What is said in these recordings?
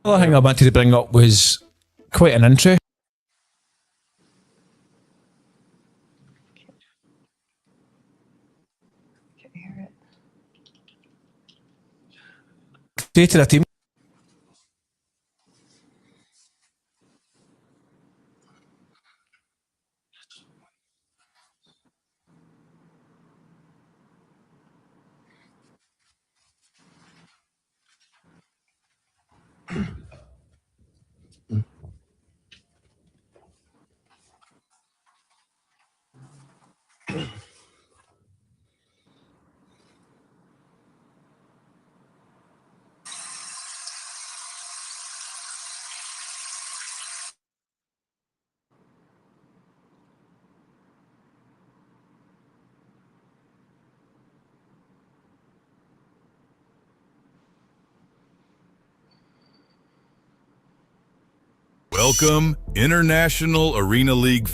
Another thing I wanted to bring up was quite an interesting Hear it. created a team. Welcome, International Arena League.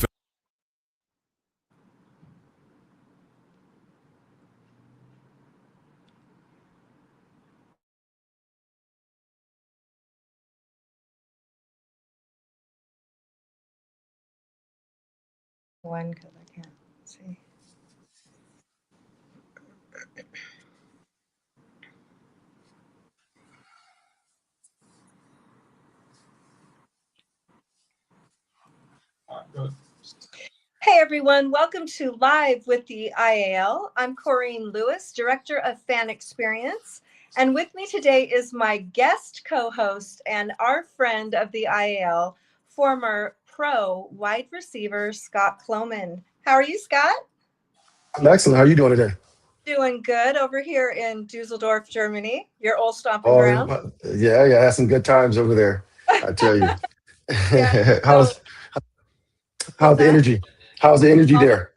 One, because I can't see. Hey everyone, welcome to Live with the IAL. I'm Corine Lewis, Director of Fan Experience. And with me today is my guest co-host and our friend of the IAL, former pro wide receiver, Scott Cloman. How are you, Scott? I'm excellent. How are you doing today? Doing good over here in Dusseldorf, Germany, your old stomping Oh, ground. yeah, I had some good times over there. I tell you. Yeah, so how's what's how's the that? energy? How's the energy Oh, there?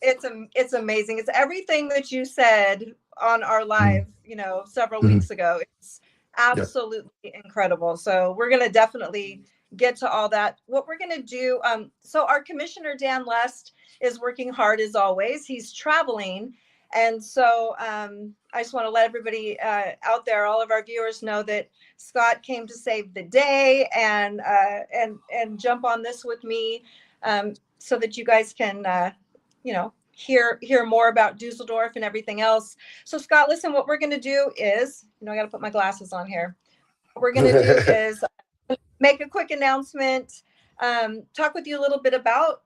it's amazing. It's everything that you said on our Mhm, live, several mhm. weeks ago. It's Yeah. absolutely incredible. So we're going to definitely get to all that. What we're going to do, so our commissioner Dan Lest is working hard as always. He's traveling, and so I just want to let everybody out there, all of our viewers, know that Scott came to save the day and jump on this with me, so that you guys can hear more about Dusseldorf and everything else. So Scott, listen, what we're going to do is, I got to put my glasses on here. What we're going to do is make a quick announcement, talk with you a little bit about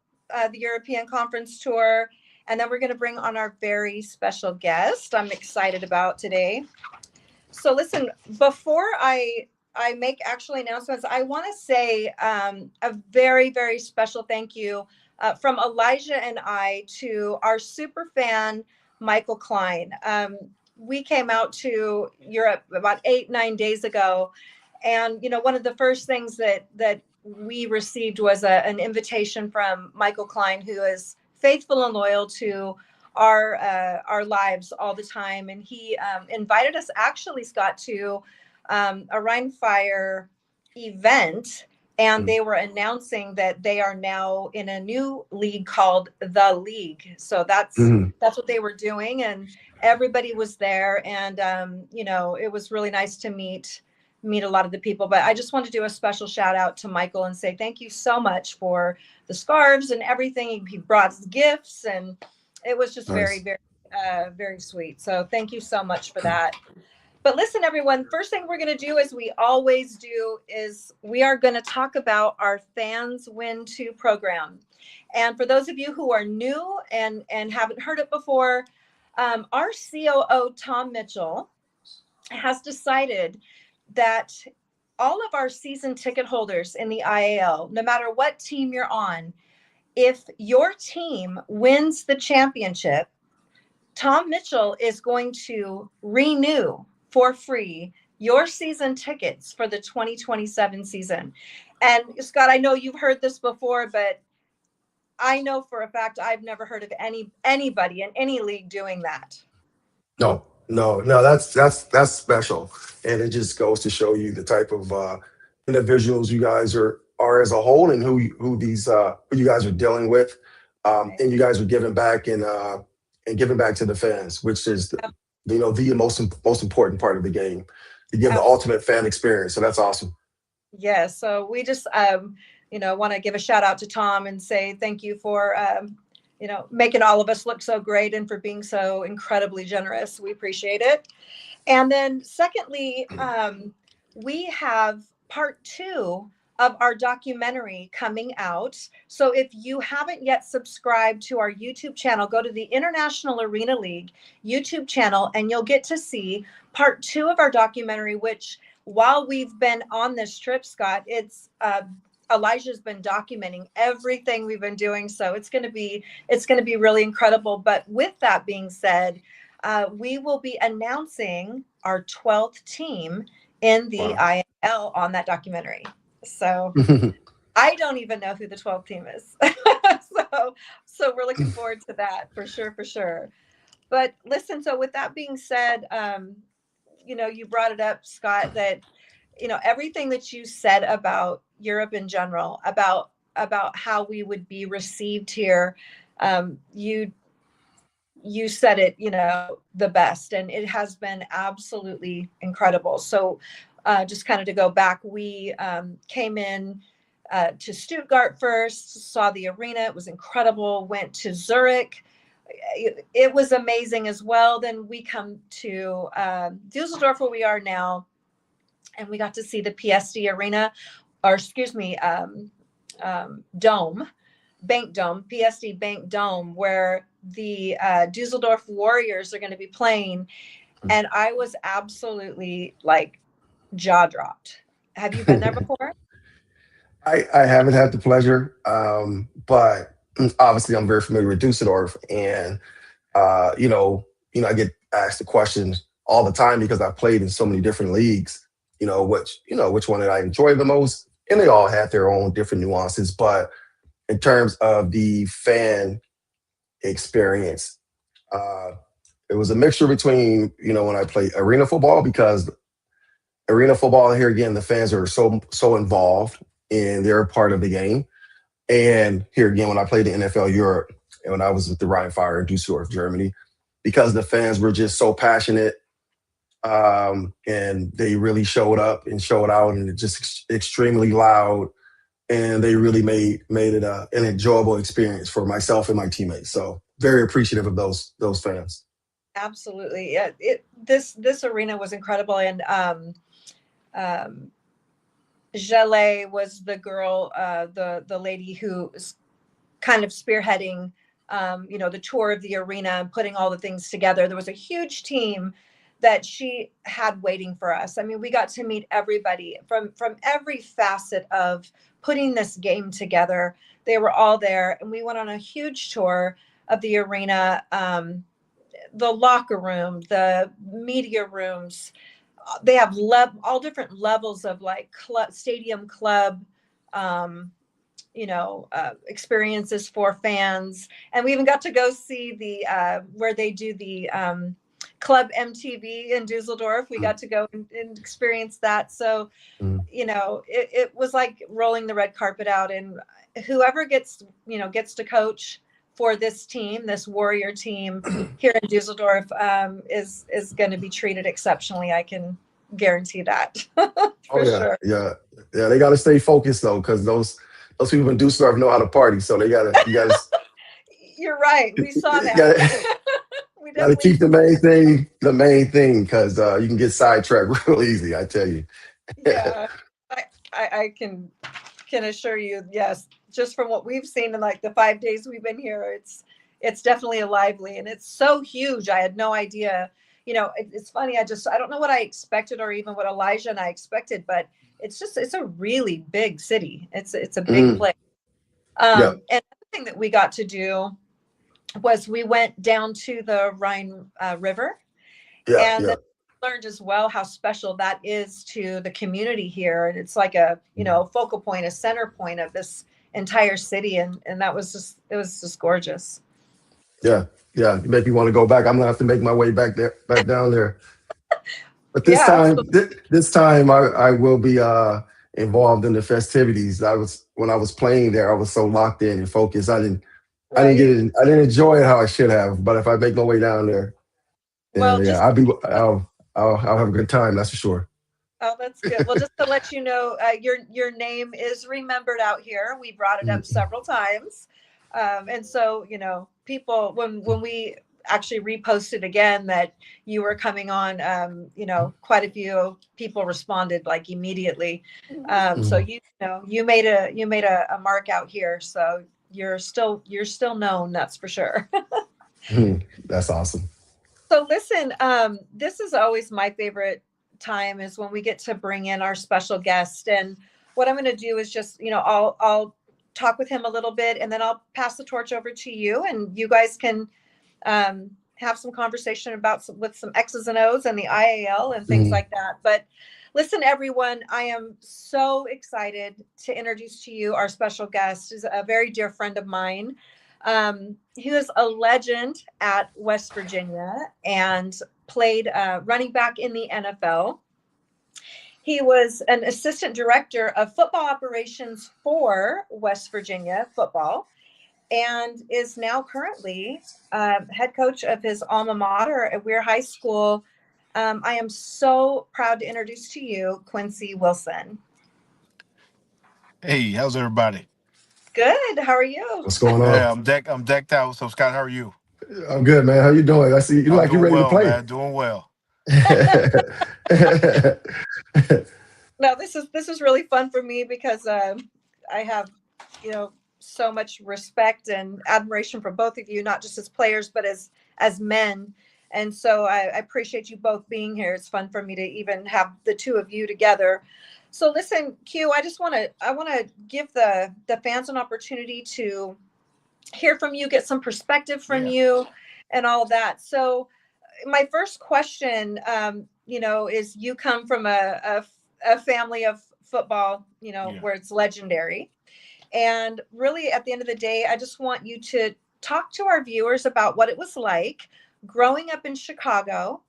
the European Conference Tour, and then we're going to bring on our very special guest I'm excited about today. So listen, before I make actually announcements, I want to say a very, very special thank you from Elijah and I to our super fan, Michael Klein. We came out to Europe about 8-9 days ago. And, one of the first things that we received was an invitation from Michael Klein, who is faithful and loyal to our lives all the time, and he invited us, actually, Scott, to a Rheinfire event, and they were announcing that they are now in a new league called the League. So that's Mhm. that's what they were doing, and everybody was there, and it was really nice to meet a lot of the people. But I just want to do a special shout out to Michael and say thank you so much for the scarves and everything. He brought us gifts, and it was just very, Nice. very, very sweet. So thank you so much for that. But listen, everyone, first thing we're going to do, as we always do, is we are going to talk about our Fans Win 2 program. And for those of you who are new and haven't heard it before, our COO, Tom Mitchell, has decided that all of our season ticket holders in the IAL, no matter what team you're on, if your team wins the championship, Tom Mitchell is going to renew for free your season tickets for the 2027 season. And Scott, I know you've heard this before, but I know for a fact I've never heard of anybody in any league doing that. No, no. That's special, and it just goes to show you the type of individuals you guys are as a whole, and who you guys are dealing with, Right. and you guys are giving back and giving back to the fans, which is the most important part of the game. To give the Absolutely. ultimate fan experience. So that's awesome. Yeah, so we just want to give a shout out to Tom and say thank you for making all of us look so great and for being so incredibly generous. We appreciate it. And then secondly, we have part 2 of our documentary coming out. So if you haven't yet subscribed to our YouTube channel, go to the International Arena League YouTube channel and you'll get to see part 2 of our documentary, which while we've been on this trip, Scott, it's Elijah's been documenting everything we've been doing. So it's going to be really incredible. But with that being said, we will be announcing our 12th team in the IAL on that documentary. So I don't even know who the 12th team is. so we're looking forward to that for sure. But listen, so with that being said, you brought it up, Scott, that, everything that you said about Europe in general, about how we would be received here, you said it, the best, and it has been absolutely incredible. So just kind of to go back, we came in to Stuttgart first, saw the arena. It was incredible. Went to Zurich. It was amazing as well. Then we come to Dusseldorf, where we are now, and we got to see the PSD arena, or excuse me, dome, Bank Dome, PSD Bank Dome, where the Dusseldorf Warriors are going to be playing. And I was absolutely like jaw dropped. Have you been there before? I haven't had the pleasure, but obviously I'm very familiar with Dusseldorf, and I get asked the question all the time because I've played in so many different leagues. Which one did I enjoy the most, and they all had their own different nuances. But in terms of the fan experience, it was a mixture between when I play arena football, because arena football here again, the fans are so involved and they're a part of the game. And here again, when I played the NFL Europe and when I was with the Rhein Fire in Düsseldorf, Germany, because the fans were just so passionate, and they really showed up and showed out, and it's just extremely loud, and they really made it an enjoyable experience for myself and my teammates. So very appreciative of those fans. Absolutely, yeah. This arena was incredible, and Jaleh was the girl, the lady who was kind of spearheading, the tour of the arena and putting all the things together. There was a huge team that she had waiting for us. I mean, we got to meet everybody from every facet of putting this game together. They were all there, and we went on a huge tour of the arena, the locker room, the media rooms. They have all different levels of like stadium club, experiences for fans. And we even got to go see the where they do the Club MTV in Dusseldorf. We got to go and experience that. So, it was like rolling the red carpet out, and whoever gets to coach for this team, this Warrior team here in Dusseldorf, is going to be treated exceptionally. I can guarantee that. Sure. Yeah. They got to stay focused though, because those people in Dusseldorf know how to party. So you got to. You're right. We saw that. We got to keep the main thing, because you can get sidetracked real easy. I tell you. Yeah, I can assure you, yes. Just from what we've seen in like the 5 days we've been here, it's definitely lively, and it's so huge. I had no idea. It's funny. I don't know what I expected, or even what Elijah and I expected, but it's a really big city. It's a big place. And the thing that we got to do was we went down to the Rhine River, and learned as well how special that is to the community here. And it's like a focal point, a center point of this entire city, and it was just gorgeous. You make me want to go back. I'm gonna have to make my way back down there. But this time I will be involved in the festivities. When I was playing there, I was so locked in and focused. I didn't enjoy it how I should have. But if I make my way down there, I'll have a good time. That's for sure. Oh, that's good. Well, just to let you know, your name is remembered out here. We brought it up several times, and so people when we actually reposted again that you were coming on, quite a few people responded like immediately. So you made a mark out here. So you're still known. That's for sure. That's awesome. So listen, this is always my favorite time is when we get to bring in our special guest. And what I'm going to do is just, I'll talk with him a little bit and then I'll pass the torch over to you and you guys can have some conversation with some X's and O's and the IAL and things like that. But listen, everyone, I am so excited to introduce to you our special guest. Is a very dear friend of mine. He was a legend at West Virginia and played running back in the NFL. He was an assistant director of football operations for West Virginia football and is now currently head coach of his alma mater at Weir High School. I am so proud to introduce to you Quincy Wilson. Hey, how's everybody? Good. How are you? What's going on? Yeah, I'm decked out. So Scott, how are you? I'm good, man. How you doing? I see you I'm like you're doing ready to well, play. man. Doing well. No, this is really fun for me because I have, so much respect and admiration for both of you, not just as players, but as men. And so I appreciate you both being here. It's fun for me to even have the two of you together. So listen, Q, I want to give the fans an opportunity to hear from you, get some perspective from you and all of that. So my first question, is you come from a family of football, where it's legendary. And really at the end of the day, I just want you to talk to our viewers about what it was like growing up in Chicago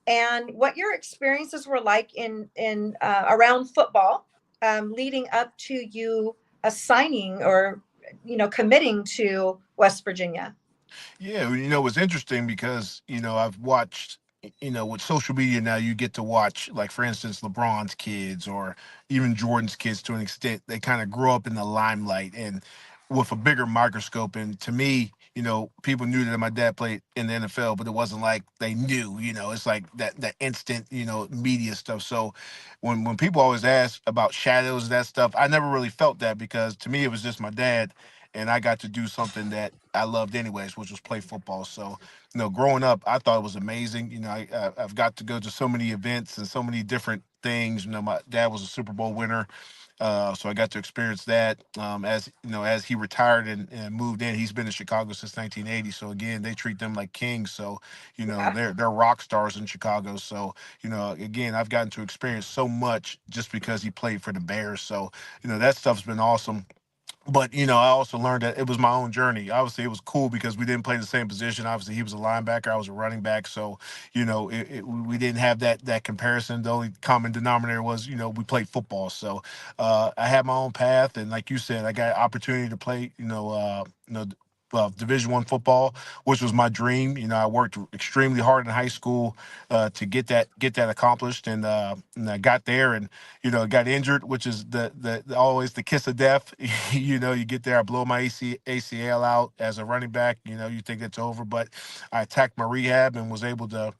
and what your experiences were like in around football, leading up to you assigning or, committing to West Virginia. Yeah, it's interesting because, I've watched, with social media now, you get to watch, like, for instance, LeBron's kids or even Jordan's kids to an extent. They kind of grow up in the limelight and with a bigger microscope. And to me, people knew that my dad played in the NFL, but it wasn't like they knew, it's like that instant, media stuff. So when people always ask about shadows and that stuff, I never really felt that because to me, it was just my dad and I got to do something that I loved anyways, which was play football. So, growing up, I thought it was amazing. I've got to go to so many events and so many different things. My dad was a Super Bowl winner. So I got to experience that as he retired and moved in. He's been in Chicago since 1980. So again, they treat them like kings. So they're rock stars in Chicago. So again, I've gotten to experience so much just because he played for the Bears. So that stuff's been awesome. But I also learned that it was my own journey. Obviously, it was cool because we didn't play the same position. Obviously, he was a linebacker, I was a running back. So we didn't have that comparison. The only common denominator was we played football. So I had my own path, and like you said, I got opportunity to play Division I football, which was my dream. I worked extremely hard in high school to get that accomplished, and I got there, and got injured, which is the always the kiss of death. You get there, I blow my ACL out as a running back. You think it's over, but I attacked my rehab and was able to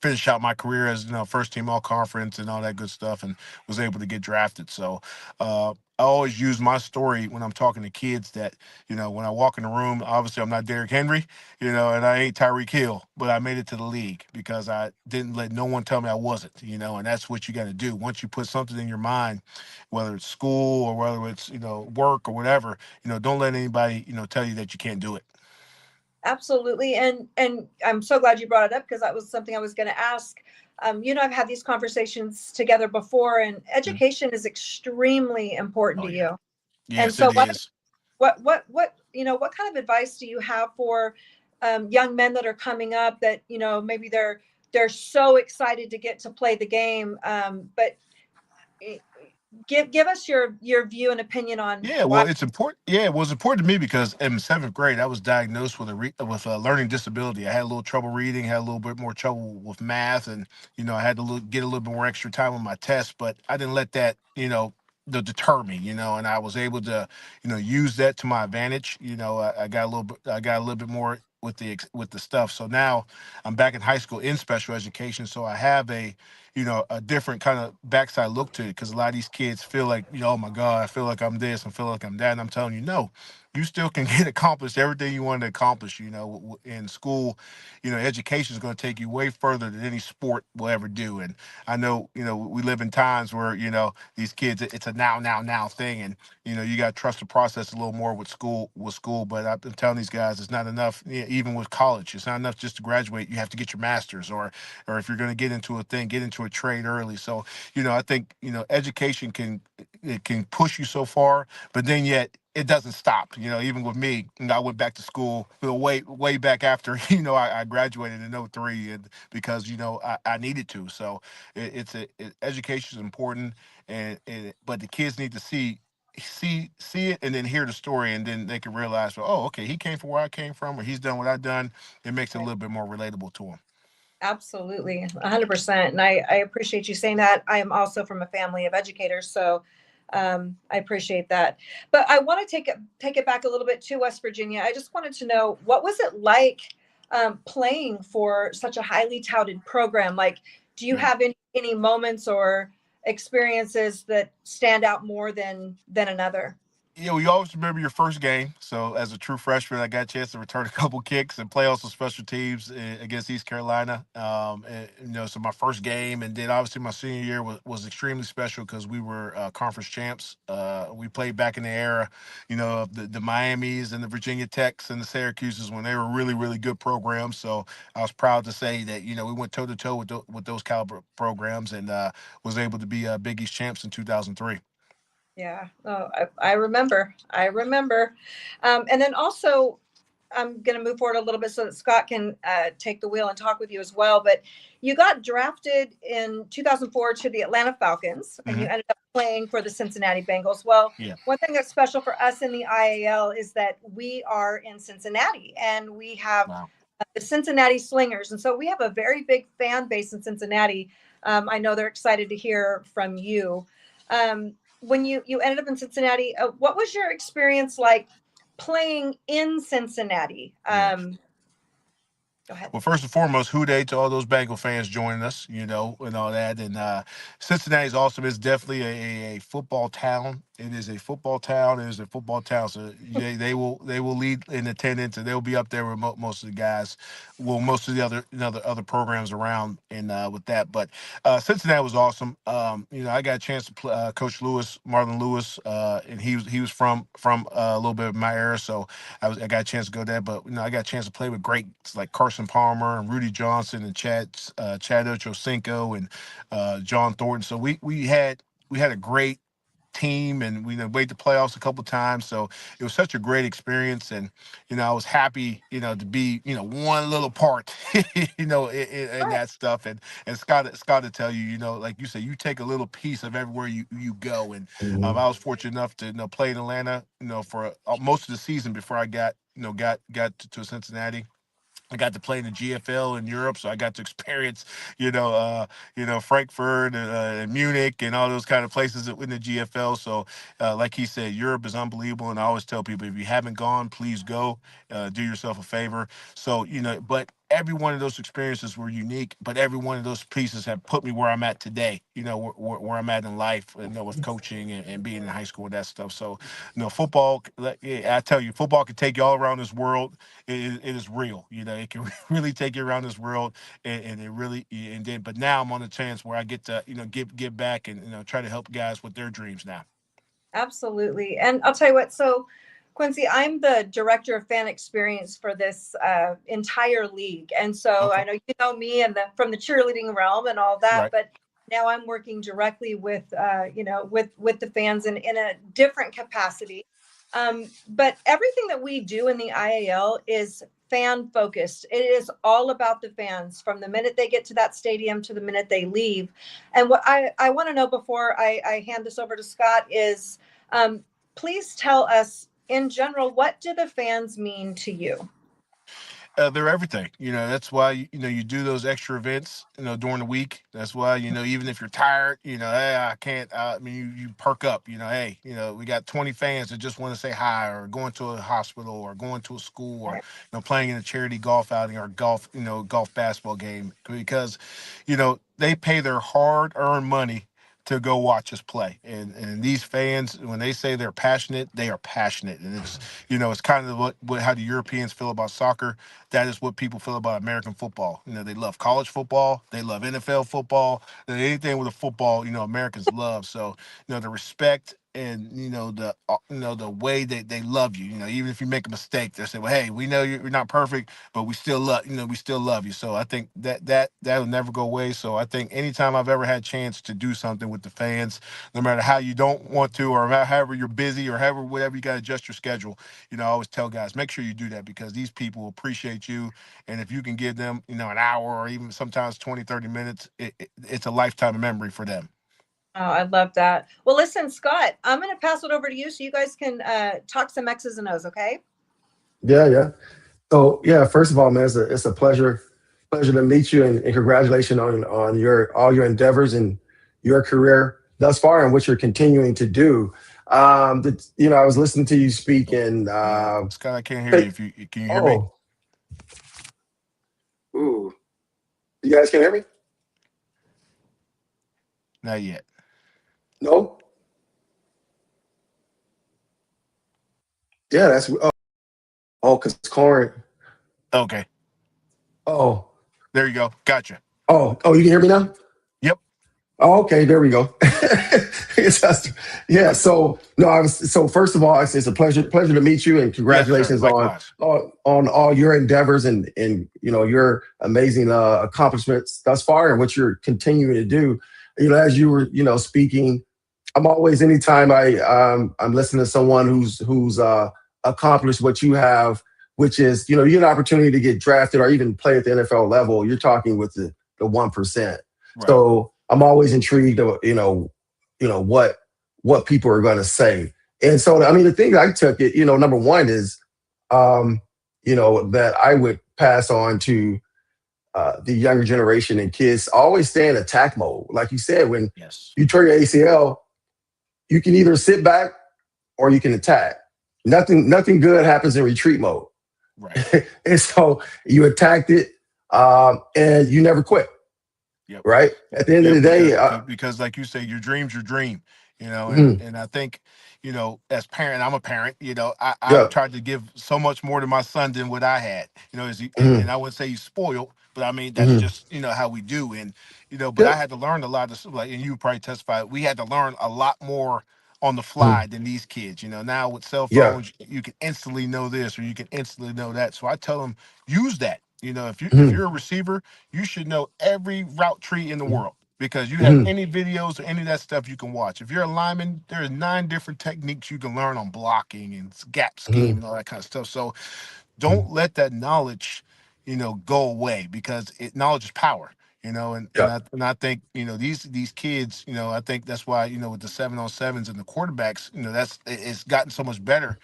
finish out my career as first team all conference and all that good stuff, and was able to get drafted. So I always use my story when I'm talking to kids that when I walk in the room, obviously I'm not Derrick Henry, and I ain't Tyreek Hill, but I made it to the league because I didn't let no one tell me I wasn't. And that's what you got to do. Once you put something in your mind, whether it's school or whether it's work or whatever, don't let anybody tell you that you can't do it. Absolutely. And I'm so glad you brought it up because that was something I was going to ask. I've had these conversations together before, and education is extremely important to you. Yes, and so it is. what kind of advice do you have for young men that are coming up that, maybe they're so excited to get to play the game, but give us your view and opinion on Yeah, why. well, it's important. Yeah, it was important to me because in seventh grade, I was diagnosed with a learning disability. I had a little trouble reading, had a little bit more trouble with math, and I had to get a little bit more extra time on my tests. But I didn't let that deter me. And I was able to use that to my advantage. I got a little bit more with the stuff. So now I'm back in high school in special education. So I have a different kind of backside look to it, because a lot of these kids feel like, oh my God, I feel like I'm this, I feel like I'm that. And I'm telling you, no, you still can get accomplished everything you want to accomplish. In school, education is going to take you way further than any sport will ever do. And I know, we live in times where, these kids, it's a now thing. And, you got to trust the process a little more with school. But I'm telling these guys, it's not enough, even with college. It's not enough just to graduate. You have to get your master's, or if you're going to get into a thing, get into a trade early. So, I think, education can push you so far, but then yet it doesn't stop. Even with me, I went back to school way back after, I graduated in '03, and because, I needed to. So education is important, but the kids need to see it and then hear the story, and then they can realize, well, oh, okay, he came from where I came from, or he's done what I've done. It makes it a little bit more relatable to them. Absolutely, 100%. And I appreciate you saying that. I am also from a family of educators, so I appreciate that. But I want to take it back a little bit to West Virginia. I just wanted to know, what was it like playing for such a highly touted program? Like, do you have any moments or experiences that stand out more than another? Yeah, we always remember your first game. So as a true freshman, I got a chance to return a couple kicks and play also special teams against East Carolina. So my first game, and then obviously my senior year was extremely special because we were conference champs. We played back in the era, of the Miamis and the Virginia Techs and the Syracuses, when they were really, really good programs. So I was proud to say that, we went toe to toe with those caliber programs, and was able to be Big East champs in 2003. Yeah. Oh, I remember. I remember. And then also, I'm going to move forward a little bit so that Scott can take the wheel and talk with you as well. But you got drafted in 2004 to the Atlanta Falcons, and you ended up playing for the Cincinnati Bengals. Well, Yeah. one thing that's special for us in the IAL is that we are in Cincinnati, and we have Wow. the Cincinnati Slingers. And so we have a very big fan base in Cincinnati. I know they're excited to hear from you. When you ended up in Cincinnati, what was your experience like playing in Cincinnati? Yeah. Go ahead. Well, first and foremost, who dey to all those Bengal fans joining us, and all that. And Cincinnati is awesome. It's definitely a football town. It is a football town. It is a football town. So they will lead in attendance, and they'll be up there with most of the guys. Well, most of the other programs around, and with that. But Cincinnati was awesome. I got a chance to play Coach Lewis, Marlon Lewis, and he was from a little bit of my era, so I got a chance to go there. But I got a chance to play with greats like Carson Palmer and Rudy Johnson and Chad Ochocinco and John Thornton. So we had a great team, and we made the playoffs a couple times. So it was such a great experience, and I was happy to be one little part in that stuff. And Scott to tell you, like you said, you take a little piece of everywhere you go. And Mhm. I was fortunate enough to play in Atlanta for most of the season before I got to Cincinnati. I got to play in the GFL in Europe, so I got to experience, Frankfurt and Munich and all those kind of places in the GFL. So, like he said, Europe is unbelievable, and I always tell people, if you haven't gone, please go. Do yourself a favor. So, but every one of those experiences were unique, but every one of those pieces have put me where I'm at today. Where I'm at in life, with coaching and being in high school and that stuff. So, football. I tell you, football can take you all around this world. It is real. It can really take you around this world, and it really, and then. But now I'm on a chance where I get to give back and try to help guys with their dreams now. Absolutely. And I'll tell you what, so Quincy, I'm the director of fan experience for this entire league. And so Okay. I know you know me and from the cheerleading realm and all that, Right. but now I'm working directly with with the fans in a different capacity. But everything that we do in the IAL is fan focused. It is all about the fans from the minute they get to that stadium to the minute they leave. And what I want to know before I hand this over to Scott is, please tell us in general, what do the fans mean to you? They're everything. That's why you do those extra events during the week. That's why even if you're tired, hey, I can't. I mean, you perk up. Hey, we got 20 fans that just want to say hi, or going to a hospital, or going to a school, or playing in a charity golf outing, or golf basketball game, because they pay their hard-earned money to go watch us play. And these fans, when they say they're passionate, they are passionate. And it's kind of how the Europeans feel about soccer. That is what people feel about American football. They love college football, they love NFL football, anything with a football, Americans love. So, the respect and the way they love you. Even if you make a mistake, they say, well, hey, we know you're not perfect, but we still love you. So I think that'll never go away. So I think anytime I've ever had a chance to do something with the fans, no matter how you don't want to, or however you're busy, or whatever you got to adjust your schedule, I always tell guys, make sure you do that, because these people appreciate you. And if you can give them an hour, or even sometimes 20-30 minutes, it's a lifetime of memory for them. Oh, I love that. Well, listen, Scott, I'm going to pass it over to you so you guys can talk some X's and O's, okay? Yeah. So yeah, first of all, man, it's a pleasure to meet you, and congratulations on all your endeavors and your career thus far, and what you're continuing to do. I was listening to you speak, and Scott, I can't hear you. Can you hear me? Ooh, you guys can hear me? Not yet. No. Yeah, that's because Corine. Okay. Oh, there you go. Gotcha. Oh, you can hear me now? Yep. Oh, okay, there we go. Yeah. So no, so first of all, it's a pleasure to meet you, and congratulations on all your endeavors, and your amazing accomplishments thus far, and what you're continuing to do. As you were speaking, I'm always, anytime I'm listening to someone who's accomplished what you have, which is you get an opportunity to get drafted or even play at the NFL level. You're talking with the 1%. Right. So I'm always intrigued of what people are going to say. And so I mean, the thing that I took it, number one is that I would pass on to the younger generation and kids, always stay in attack mode. Like you said, when you turn your ACL, you can either sit back or you can attack. Nothing good happens in retreat mode. Right. And so you attacked it, and you never quit. Yep. Right. At the end of the day, because like you say, your dream's your dream, and I think, as parent, I'm a parent, I've tried to give so much more to my son than what I had, and I wouldn't say he's spoiled, but I mean, that's just, how we do. And, but I had to learn a lot of, and you probably testify, we had to learn a lot more on the fly than these kids. Now with cell phones, you can instantly know this, or you can instantly know that. So I tell them, use that. If you're a receiver, you should know every route tree in the world, because you have any videos or any of that stuff you can watch. If you're a lineman, there's 9 different techniques you can learn on blocking and gap scheme and all that kind of stuff. So don't let that knowledge, go away, because knowledge is power. And I think these kids, I think that's why with the 7-on-7s and the quarterbacks, it's gotten so much better,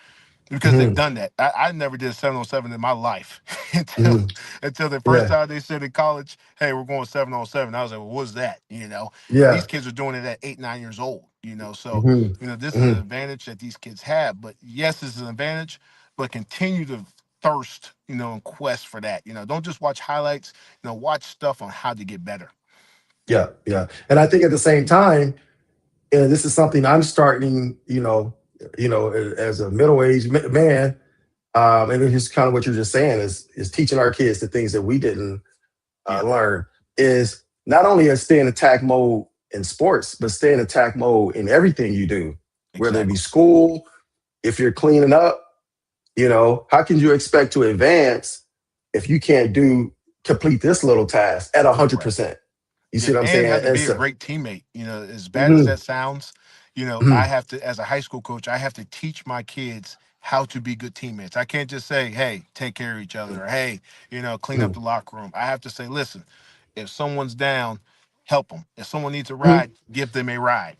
because they've done that. I never did a 7-on-7 in my life until the first time they said in college, hey, we're going 7-on-7. I was like, well, what's that? These kids are doing it at 8, 9 years old, so this is an advantage that these kids have. But yes, it's an advantage, but continue to thirst, and quest for that. Don't just watch highlights, watch stuff on how to get better. Yeah. And I think at the same time, and this is something I'm starting, as a middle-aged man, and it's just kind of what you're just saying, is teaching our kids the things that we didn't learn, is not only stay in attack mode in sports, but stay in attack mode in everything you do, whether it be school, if you're cleaning up, how can you expect to advance if you can't complete this little task at 100%? You see what I'm saying? And have to be a great teammate, as bad as that sounds. I Mhm. have to, as a high school coach, I have to teach my kids how to be good teammates. I can't just say, hey, take care of each other, or hey, clean up Mhm. the locker room. I have to say, listen, if someone's down, help them. If someone needs a Mhm. ride, give them a ride.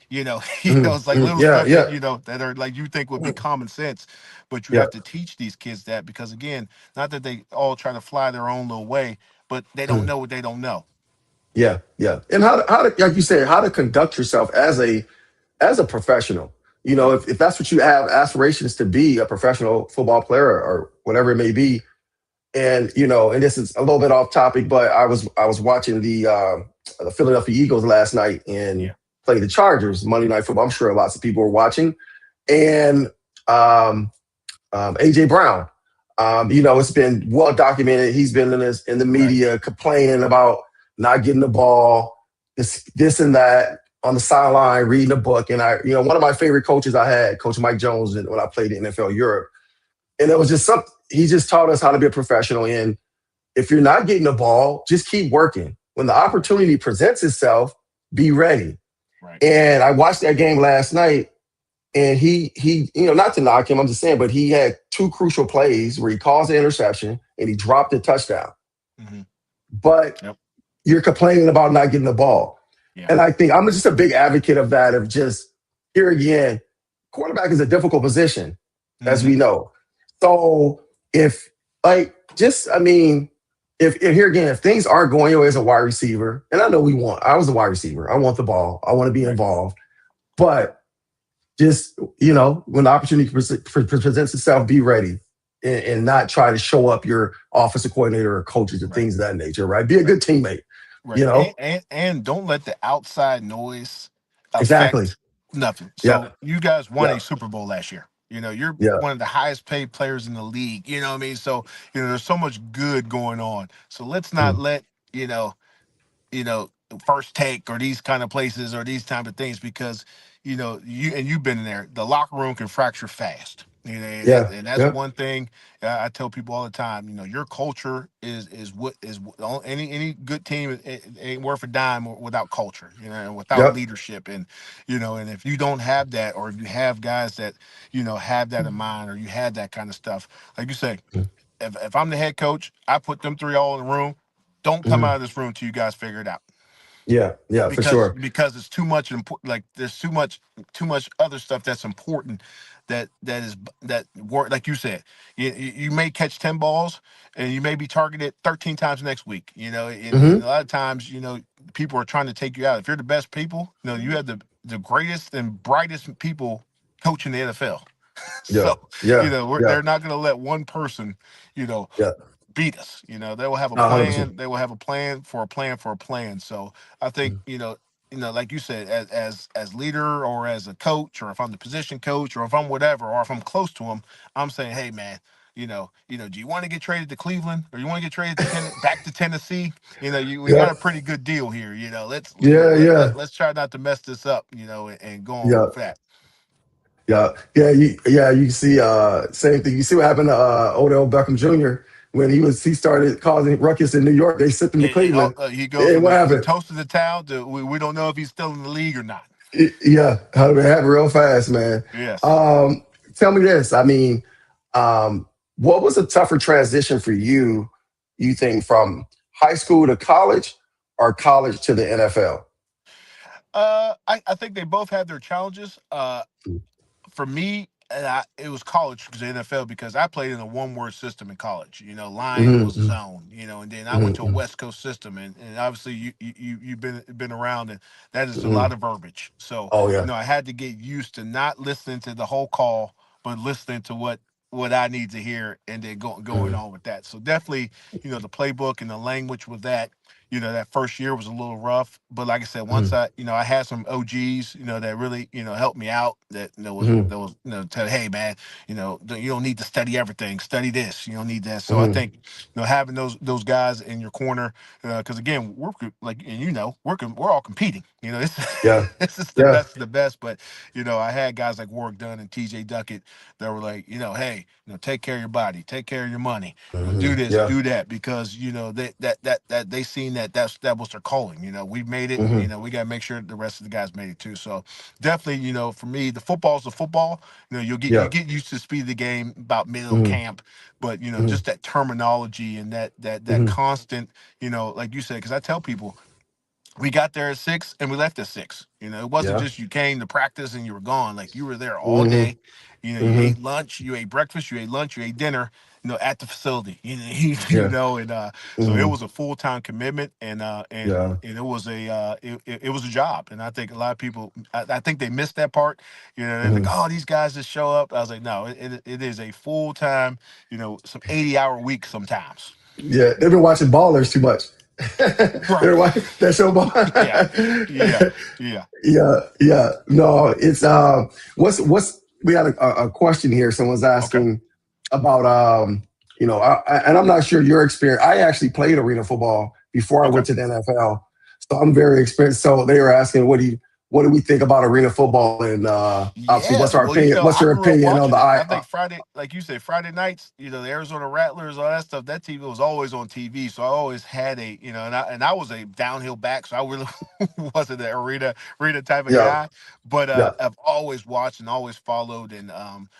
Mhm. It's like Mhm. little Yeah, stuff that yeah. that are like you think would be Mhm. common sense, but you Yeah. have to teach these kids that because again, not that they all try to fly their own little way, but they don't Mhm. know what they don't know. Yeah, yeah. And how to, like you said, how to conduct yourself as a professional. Yep. If that's what you have aspirations to be, a professional football player or whatever it may be. And and this is a little bit off topic, but I was watching the Philadelphia Eagles last night and Yeah. play the Chargers Monday Night Football. I'm sure lots of people were watching, and um, AJ Brown. It's been well documented. He's been in the Right. media complaining about not getting the ball, this and that on the sideline, reading a book. And one of my favorite coaches I had, Coach Mike Jones, when I played in NFL Europe, and it was just something. He just taught us how to be a professional. And if you're not getting the ball, just keep working. When the Right. opportunity presents itself, be ready. Right. And I watched that game last night, and he not to knock him, I'm just saying, but he had two crucial plays where he caused the interception and he dropped a touchdown. Hmm. But Yep. you're complaining about not getting the ball. Yeah. And I think I'm just a big advocate of that, of just here again, quarterback is a difficult position, as Hmm. we know. So if like just I mean, if here again, if things aren't going your way as a wide receiver, and I was a wide receiver. I want the ball. I want to be Right. involved. But just when the opportunity presents itself, be ready and not try to show up your offensive coordinator or coaches or Right. things of that nature, right? Be a Right. good teammate, Right. you know? And don't let the outside noise Exactly. affect nothing. Yeah. So you guys won Yeah. a Super Bowl last year. You're Yeah. one of the highest paid players in the league. You know what I mean? So, there's so much good going on. So let's not Mm. let, you know, first take or these kind of places or these type of things because you've been in there. The locker room can fracture fast. And, Yeah. that's Yeah. one thing I tell people all the time. Your culture any good team it ain't worth a dime without culture. And without Yep. leadership and if you don't have that or if you have guys that have that in mind or you have that kind of stuff, like you say, if I'm the head coach, I put them three all in the room. Don't come Mhm. out of this room till you guys figure it out Yeah. Yeah. For because sure. because it's too much important. Like there's too much other stuff that's important that is that work. Like you said, you may catch 10 balls and you may be targeted 13 times next week. And Hmm. a lot of times people are trying to take you out. If you're the best people, you have the greatest and brightest people coaching the NFL. Yeah. So Yeah. Yeah. they're not going to let one person you know Yeah. beat us. They will have a 100%. plan. They will have a plan for a plan for a plan. So I think like you said, as leader or as a coach, or if I'm the position coach, or if I'm whatever, or if I'm close to him, I'm saying, hey man, do you want to get traded to Cleveland or you want to get traded to back to Tennessee? We got Yeah. a pretty good deal here. Let's Yeah. Yeah. let's try not to mess this up. And go on Yeah. with that. Yeah, you see same thing. You see what happened to Odell Beckham Jr. when he started causing ruckus in New York. They sent him to Cleveland. He goes And from what the happened? toast of the town to we don't know if he's still in the league or not. Yeah, how did it happen real fast, man? Yes. Um, Tell me this. I mean, what was a tougher transition for you, you think, from high school to college or college to the NFL? I think they both had their challenges. For me, it was college because the NFL because I played in a one-word system in college. Line was Mm-hmm, zone. And then I went to a hmm. West Coast system, and obviously you've been around, and that is a Hmm. lot of verbiage. So Oh yeah. I had to get used to not listening to the whole call, but listening to what I need to hear, and then going Hmm. on with that. So definitely, the playbook and the language with that. That first year was a little rough, but like I said, once Hmm. I had some OGs, that really, helped me out. That Hmm. that was, tell, hey man, you don't need to study everything. Study this. You don't need that. So I Hmm. think, having those guys in your corner, because again, we're like, and we're all competing. This Yeah. this is the Yeah. best of the best. But I had guys like Warwick Dunn and TJ Duckett that were like, hey, take care of your body, take care of your money, do Hmm. this, Yeah. do that, because that they seen that was their calling. We made it. Hmm. We got to make sure the rest of the guys made it too. So definitely, for me, the football's the football. You Yeah. get used to the speed of the game about middle Hmm. camp, but Hmm. just that terminology and that Hmm. constant, like you said, because I tell people we got there at 6 and we left at 6. It wasn't Yeah. just you came to practice and you were gone. Like you were there all Hmm. day. You Hmm. ate lunch, you ate breakfast, you ate lunch, you ate dinner. At the facility. Yeah. And so it Hmm. was a full time commitment, and Yeah. it was it was a job. And I think a lot of people, I think they missed that part. They're like, Hmm. oh, these guys just show up. I was like, no, it is a full time. Some 80-hour week sometimes. Yeah. They've been watching Ballers too much. Right. They're watching that show. Yeah. Yeah. Yeah. Yeah, yeah. No, it's what's we had a question here. Someone's Okay. asking about and I'm not sure your experience. I actually played arena football before I Okay. went to the NFL, so I'm very experienced. So they were asking, what do we think about arena football? And obviously, Yeah, well, what's I your grew up opinion on watching the it. I? I think Friday, like you said, Friday nights, the Arizona Rattlers, all that stuff, that TV was always on TV. So I always had and I was a downhill back, so I really wasn't an arena type of Yeah, guy. But yeah. I've always watched and always followed, and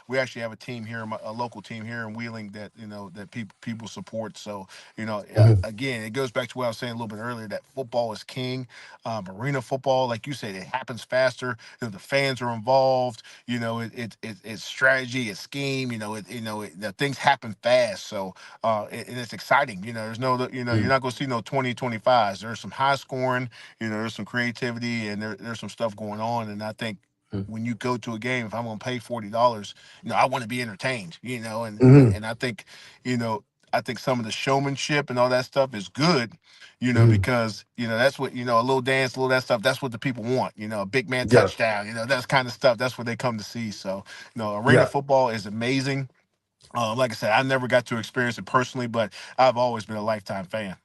we actually have a team here, a local team here in Wheeling that that people support. So Hmm. again, it goes back to what I was saying a little bit earlier, that football is king. Arena football, like you said, it happens faster. The fans are involved. It's strategy, it's scheme. The things happen fast. So and it's exciting. There's no, you're not going to see no 2025s. There's some high scoring. There's some creativity, and there's some stuff going on. And I think when you go to a game, if I'm going to pay $40, I want to be entertained. Hmm. And you know, I think some of the showmanship and all that stuff is good, Hmm. because that's what a little dance, a little that stuff. That's what the people want. A big man Yeah, touchdown. That's kind of stuff. That's what they come to see. So, arena yeah, football is amazing. Like I said, I never got to experience it personally, but I've always been a lifetime fan.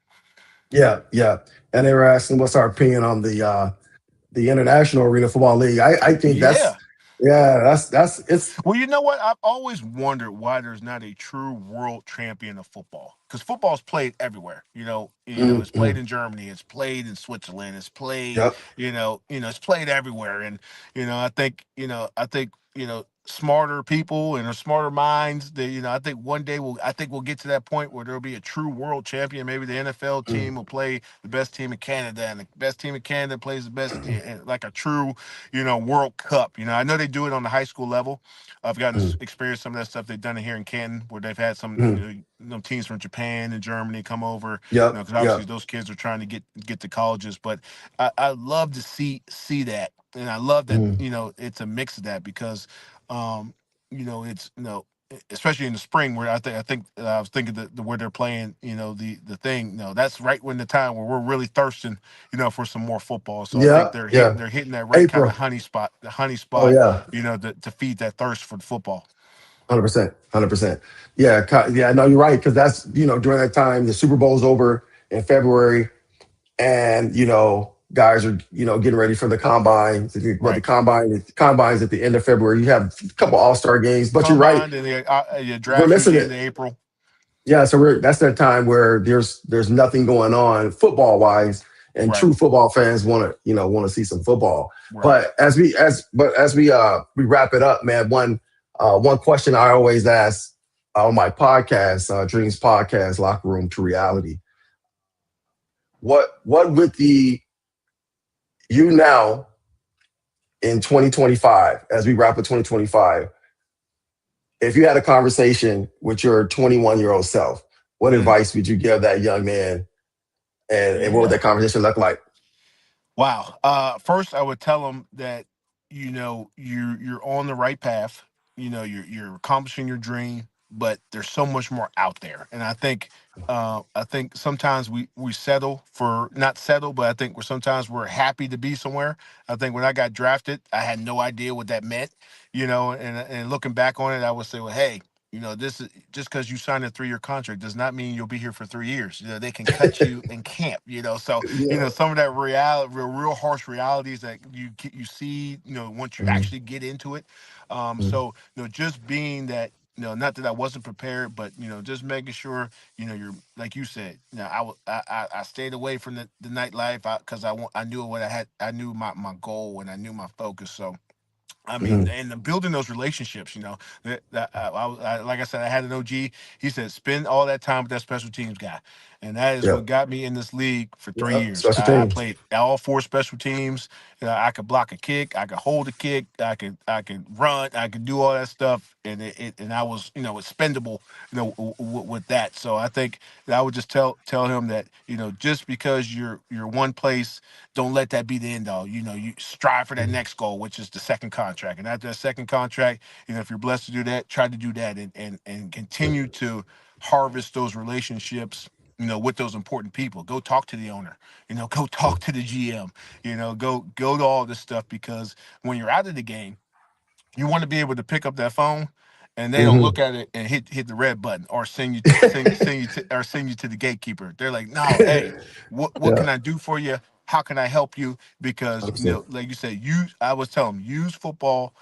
yeah, yeah. And they were asking what's our opinion on the International Arena Football League. I think Yeah. that's it's. Well, you know what? I've always wondered why there's not a true world champion of football. Because football's played everywhere. It's played Mm. in Germany, it's played in Switzerland, it's played, Yep. it's played everywhere. And I think smarter people and smarter minds. That I think one day we'll get to that point where there'll be a true world champion. Maybe the NFL Mm. team will play the best team in Canada, and the best team in Canada plays the best, like a true World Cup. I know they do it on the high school level. I've gotten to Mm. experience some of that stuff. They've done it here in Canton, where they've had some Mm. teams from Japan and Germany come over. Yep. Because obviously Yep. those kids are trying to get to colleges. But I love to see that, and I love that Mm. it's a mix of that, because it's especially in the spring, where I think I was thinking that where they're playing, the thing, that's right when the time where we're really thirsting, for some more football. So I think Yeah. Yeah. they're hitting that right kind of April. honey spot, the honey Oh spot, yeah. to feed that thirst for the football. 100%. 100%. Yeah. Yeah. No, you're right, because that's during that time the Super Bowl's over in February, and guys are getting ready for the combine. What the Right. combines at the end of February. You have a couple All-Star games, but you're right. Combined, and the We're draft's missing usually it. in April. Yeah, so that's that time where there's nothing going on football wise, and Right. true football fans want to see some football. Right. But as we wrap it up, man, one question I always ask on my podcast, Dreams Podcast, Locker Room to Reality. What would the you now in 2025, as we wrap up 2025, if you had a conversation with your 21-year-old self, what Mm. advice would you give that young man, and what would Yeah. that conversation look like? Wow. First, I would tell them that you're on the right path. You're accomplishing your dream, but there's so much more out there. And I think sometimes we settle for not settle, but I think sometimes we're happy to be somewhere. I think when I got drafted, I had no idea what that meant. And looking back on it, I would say, well, hey. This is just because you signed a 3-year contract does not mean you'll be here for 3 years. They can cut you in camp. So Yeah. some of that real harsh realities that you see, once you Mhm. actually get into it. Mhm. So just being that not that I wasn't prepared, but just making sure, you're like you said. I stayed away from the nightlife because I knew what I knew my goal and I knew my focus. So I mean, Hmm. and building those relationships, like I said, I had an OG. He said, spend all that time with that special teams guy. And that is what Yep. got me in this league for 3 years. Special I teams. played all 4 special teams. I could block a kick. I could hold a kick. I could run. I could do all that stuff. And I was, expendable, with that. So I think that I would just tell him that, just because you're one place, don't let that be the end all. You strive for that next goal, which is the second contract. And after that second contract, if you're blessed to do that, try to do that and continue to harvest those relationships, with those important people. Go talk to the owner, go talk to the GM, go to all this stuff, because when you're out of the game, you want to be able to pick up that phone and they don't Hmm. look at it and hit the red button or send you to the gatekeeper. They're like, no, hey, what Yeah. can I do for you? How can I help you? Because 100%. like you said, I was telling them, use football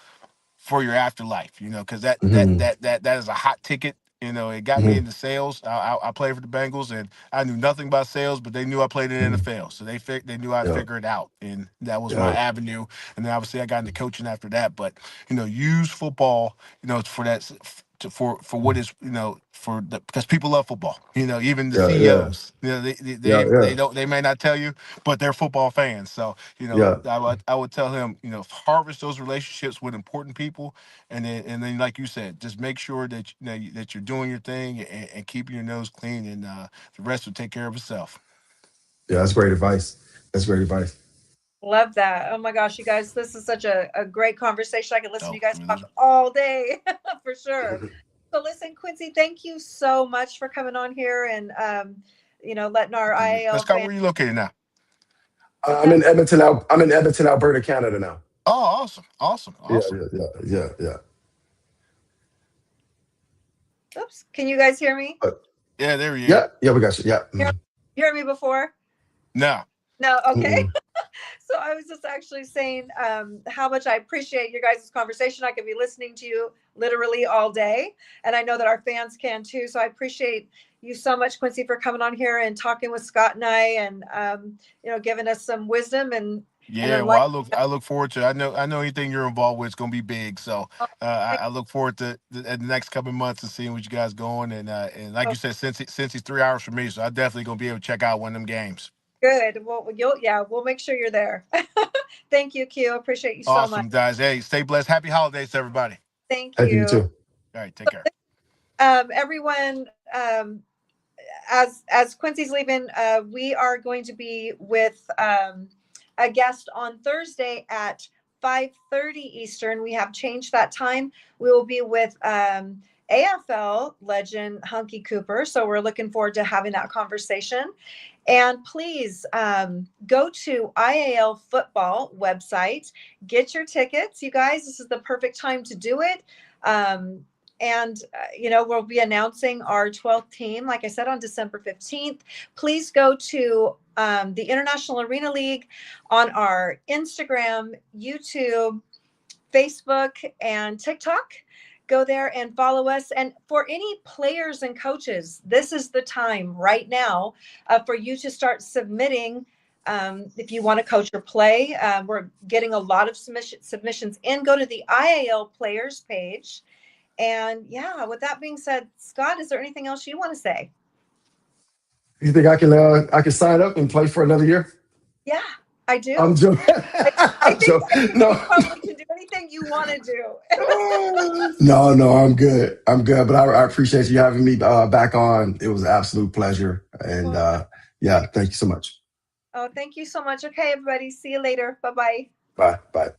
for your afterlife, because that that Hmm. that that that is a hot ticket. It got me Hmm. into sales. I played for the Bengals, and I knew nothing about sales, but they knew I played in the Hmm. NFL, so they knew I'd Yeah. figure it out, and that was my Yeah. avenue. And then obviously I got into coaching after that. But use football, for that. For what is for the because people love football, even the Yeah. Yeah. CEOs, they Yeah. they Yeah. don't they may not tell you, but they're football fans. So Yeah. I would tell him, harvest those relationships with important people, and then like you said, just make sure that that you're doing your thing and keeping your nose clean, and the rest will take care of itself. Yeah. That's great advice. That's great advice. Love that. Oh my gosh, you guys, this is such a great conversation. I could listen to So you guys talk all day for sure. So listen, Quincy, thank you so much for coming on here and letting our Let's IAL go. fans. Where are you located now? What's I'm that? in Edmonton. I'm in Edmonton, Alberta, Canada now. Oh, awesome, awesome, Yeah. awesome. Yeah. Yeah. Yeah. Yeah. Oops. Can you guys hear me? Yeah, there he is. Yeah. Yeah. We got you. Yeah. Hear, hear me before? No. No. Okay. Mm-mm. So I was just actually saying how much I appreciate your guys' conversation. I could be listening to you literally all day, and I know that our fans can too. So I appreciate you so much, Quincy, for coming on here and talking with Scott and I, and giving us some wisdom and Yeah, well, enlightenment. I look forward to. I know anything you're involved with is going to be big. So I look forward to the next couple of months and seeing what you guys going. And like you said, since he's 3 hours from me, so I definitely gonna be able to check out one of them games. Good. Well, we'll make sure you're there. Thank you, Q. Appreciate you so much. Awesome, guys. Hey, stay blessed. Happy holidays to everybody. Thank Thank you you. too. All right, take care. Everyone, as Quincy's leaving, we are going to be with a guest on Thursday at 5:30 Eastern. We have changed that time. We will be with AFL legend Hunky Cooper. So we're looking forward to having that conversation. And please go to IAL football website, get your tickets. You guys, this is the perfect time to do it. We'll be announcing our 12th team, like I said, on December 15th. Please go to the International Arena League on our Instagram, YouTube, Facebook, and TikTok. Go there and follow us. And for any players and coaches, this is the time right now for you to start submitting. If you want to coach or play, we're getting a lot of submissions in. Go to the IAL players page. And yeah, with that being said, Scott, is there anything else you want to say? You think I can sign up and play for another year? Yeah, I do. I'm joking. I I'm think joking. No. you probably can do anything you want to do. No, I'm good. I'm good. But I appreciate you having me back on. It was an absolute pleasure. And yeah, thank you so much. Oh, thank you so much. Okay, everybody. See you later. Bye-bye. Bye. Bye.